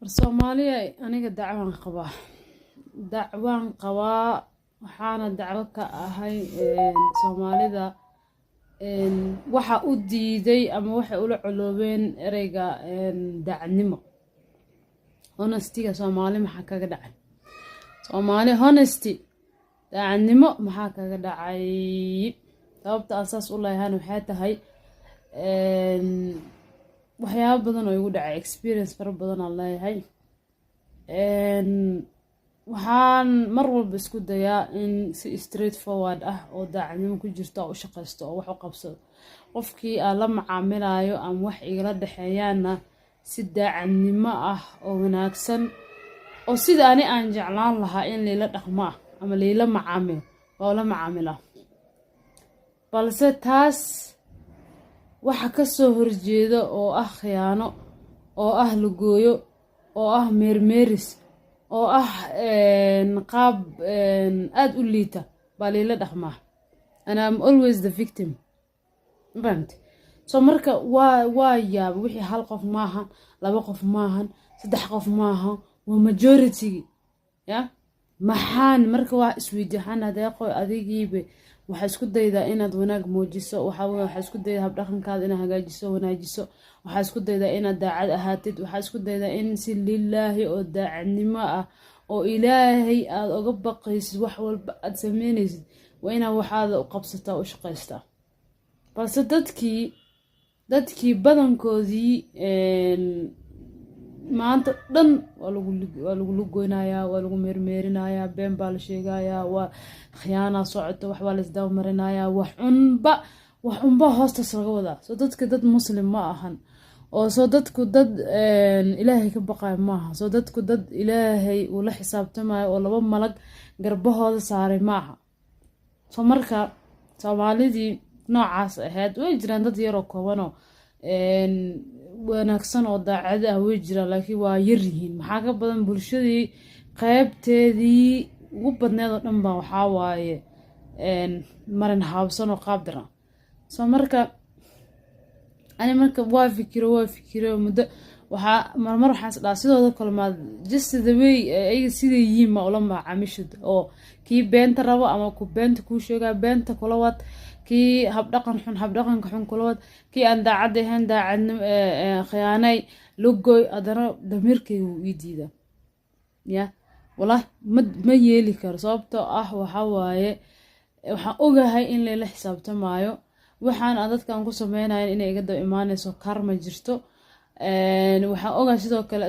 Soomaaliya aniga dacwaan qabaa waxaana dacwo ka ahay Soomaalida waxa u diiday ama waxa ula coloobeen ereyga dacnimo. Honesty-ga Soomaali maxaa kaga dhacay? Soomaali honesty dacnimo maxaa kaga dhacay? Sababta asaas u leeyahay waxay tahay waxyaabo badan oo igu dhacay, experience fara badan aan leeyahay. Waxaan mar walba isku dayaa in si straight forward ah oo daacadnimo ku jirto u shaqeysto oo wax u qabsado. Qofkii aan la macaamilayo ama wax igala dhaxeeyaana si daacadnimo ah oo wanaagsan oo sida aan jeclaan lahaa in leela dhaqmo ama leela macaamilo oo la macaamila. Balse taas waxa ka soo horjeeda oo ah khiyaano, oo ah lugooyo, oo ah meermeeris, oo ah qaab aad u liita baa leela dhaqmaa. And I'm always the victim. So marka waa yaab wixii hal qof maahan, laba qof maahan, saddex qof maahan, waa majority. Maxaan marka waa isweydiixan adeeqo adigiiba waxa isku daydaa inaad wanaag muujiso, waxa isku daydaa hab dhaqankaada inaad hagaajiso, wanaajiso, waxa isku daydaa inaad daacad ahaatid, waxa isku daydaa in si lillaahi oo daacadnimo ah oo ilaahay aad uga baqaysid wax walba aad sameynaysid waa inaad waxaada u qabsataa u shaqaystaa. Balse dadkii badankoodii maanta dhan waa lagu lugoynayaa, waa lagu meermeerinayaa, been baa la sheegayaa, waa khiyaana socoto, wax baa la isdaaw marinayaa, wax unba hoostaas laga wadaa. So dadka dad muslim ma ahan, oo soo dadku dad ilaahay ka baqayo ma aha, soo dadku dad ilaahay uu la xisaabtamayo oo laba malag garbahooda saaray ma aha. So marka Soomaalidii noocaas ahayd way jiraan dad yar oo koobanoo wanaagsan oo daacad ah way jiraan, laakiin waa yar yihiin. Maxaa ka badan bulshadii qaybteedii ugu badneed oo dhan baa waxaa waaye marin haabsan oo qaab daran. So marka waa fikiro muddo marmar waxaan isdhaa sidooda kalmaad just the way ay sida yihiin ma ula macaamishid oo kii beenta rabo ama ku beenta kuu sheegaa beenta kula wad, kii habdhaqanka xun kula wad, kii aan daacad ahayn daacadnimo khiyaanay lugoy adana damirkaygu ii diida. Wallahi ma yeeli karo sababtoo ah waxa waaye waxaan ogahay in leela xisaabtamaayo waxaan dadkan ku sameynayo inay iga daba imaanayso karma jirto. Waxaan ogahay sidoo kale